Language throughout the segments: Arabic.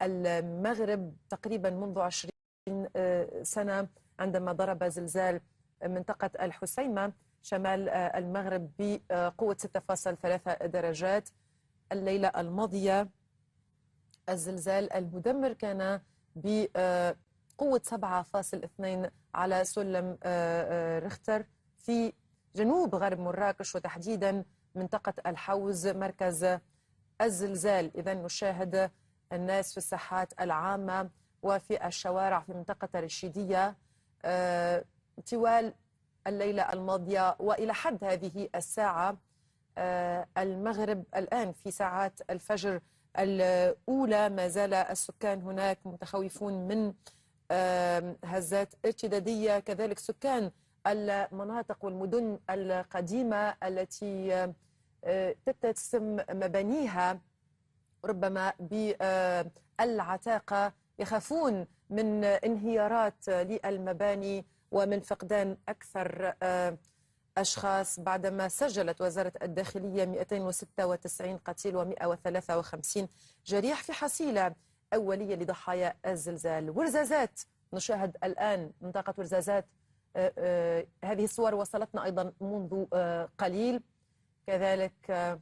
المغرب تقريبا منذ 20 سنة عندما ضرب زلزال منطقة الحسيمة شمال المغرب بقوة 6.3 درجات. الليلة الماضية الزلزال المدمر كان بقوة 7.2 على سلم ريختر في جنوب غرب مراكش، وتحديدا منطقة الحوز مركز الزلزال. إذا نشاهد الناس في الساحات العامة وفي الشوارع في منطقة الرشيدية طوال الليلة الماضية وإلى حد هذه الساعة. المغرب الآن في ساعات الفجر الأولى ما زال السكان هناك متخوفون من هزات ارتدادية، كذلك سكان المناطق والمدن القديمة التي تتسم مبانيها ربما بالعتاقة يخافون من انهيارات للمباني ومن فقدان أكثر أشخاص، بعدما سجلت وزارة الداخلية 296 قتيل و153 جريح في حصيلة أولية لضحايا الزلزال. ورزازات نشاهد الآن منطقة ورزازات، هذه الصور وصلتنا أيضا منذ قليل، كذلك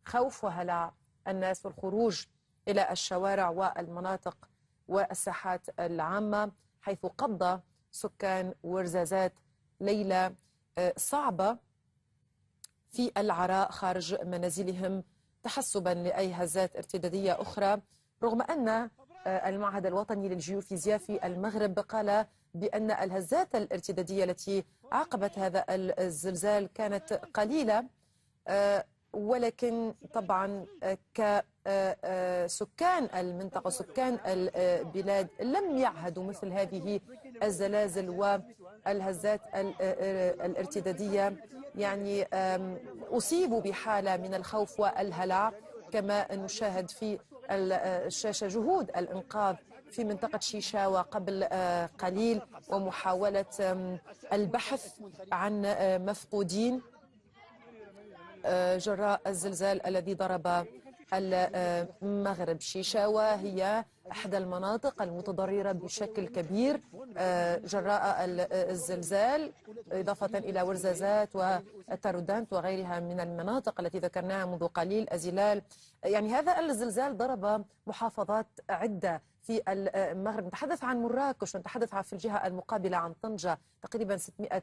خوف وهلع الناس والخروج إلى الشوارع والمناطق والساحات العامة، حيث قضى سكان ورزازات ليلة صعبة في العراء خارج منازلهم تحسبا لأي هزات ارتدادية أخرى، رغم أن المعهد الوطني للجيوفيزياء في المغرب قال بأن الهزات الارتدادية التي عاقبت هذا الزلزال كانت قليلة، ولكن طبعا كسكان المنطقة سكان البلاد لم يعهدوا مثل هذه الزلازل والهزات الارتدادية، يعني أصيبوا بحالة من الخوف والهلع. كما نشاهد في الشاشة جهود الإنقاذ في منطقة شيشاوة قبل قليل ومحاولة البحث عن مفقودين جراء الزلزال الذي ضرب المغرب. شيشاوة هي إحدى المناطق المتضررة بشكل كبير جراء الزلزال، إضافة إلى ورزازات وترودانت وغيرها من المناطق التي ذكرناها منذ قليل. أزلال، يعني هذا الزلزال ضرب محافظات عدة في المغرب، نتحدث عن مراكش ونتحدث في الجهة المقابلة عن طنجة، تقريبا 600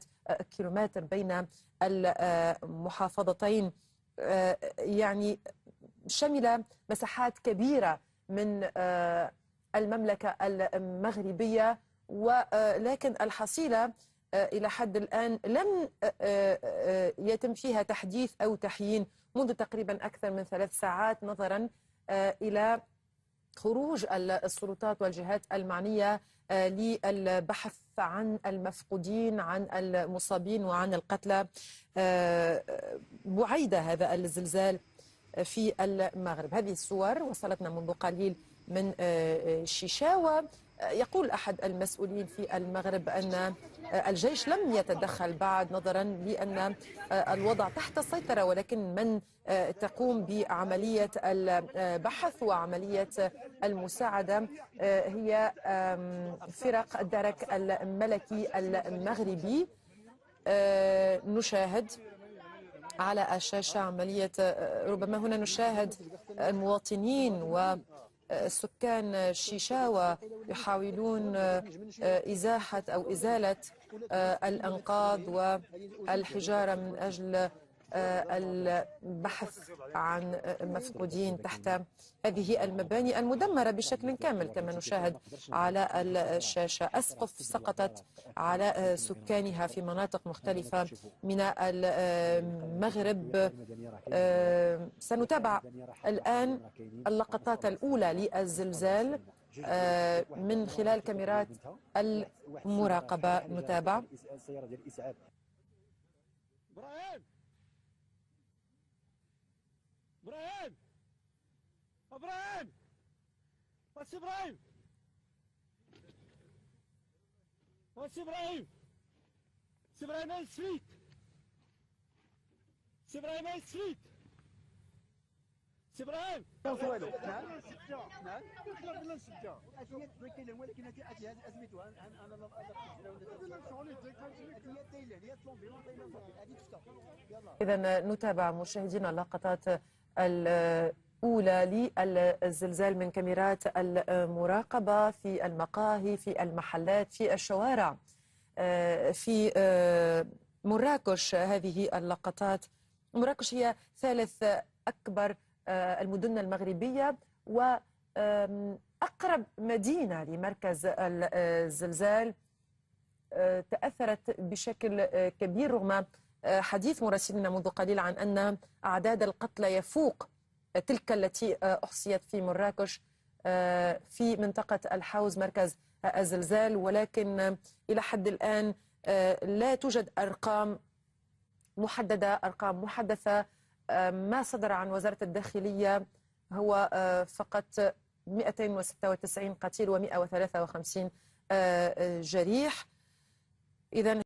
كيلومتر بين المحافظتين، يعني شمل مساحات كبيرة من المملكة المغربية، ولكن الحصيلة إلى حد الآن لم يتم فيها تحديث أو تحيين منذ تقريبا أكثر من 3 ساعات، نظرا إلى خروج السلطات والجهات المعنية للبحث عن المفقودين، عن المصابين وعن القتلى بعيد هذا الزلزال في المغرب. هذه الصور وصلتنا منذ قليل من شيشاوة. يقول أحد المسؤولين في المغرب أن الجيش لم يتدخل بعد، نظرا لأن الوضع تحت السيطرة، ولكن من تقوم بعملية البحث وعملية المساعدة هي فرق الدرك الملكي المغربي. نشاهد على الشاشة عملية، ربما هنا نشاهد المواطنين وسكان شيشاوة يحاولون إزاحة أو إزالة الأنقاض والحجارة من أجل البحث عن مفقودين تحت هذه المباني المدمرة بشكل كامل. كما نشاهد على الشاشة أسقف سقطت على سكانها في مناطق مختلفة من المغرب. سنتابع الآن اللقطات الأولى للزلزال من خلال كاميرات المراقبة. نتابع. إبراهيم إبراهيم واتس إبراهيم واتس إبراهيم إبراهيم على السويت إبراهيم على السويت سي ابراهيم والو نعم نعم لا نشجع اتيه تذكر ولكن هذه ازمتها انا إذا نتابع مشاهدينا اللقطات الأولى للزلزال من كاميرات المراقبة في المقاهي، في المحلات، في الشوارع في مراكش. هذه اللقطات. مراكش هي ثالث أكبر المدن المغربية وأقرب مدينة لمركز الزلزال. تأثرت بشكل كبير رغم حديث مراسلنا منذ قليل عن أن أعداد القتلى يفوق تلك التي أحصيت في مراكش في منطقة الحوز مركز الزلزال، ولكن إلى حد الآن لا توجد أرقام محددة، أرقام محدثة. ما صدر عن وزارة الداخلية هو فقط 296 قتيل و153 جريح. إذن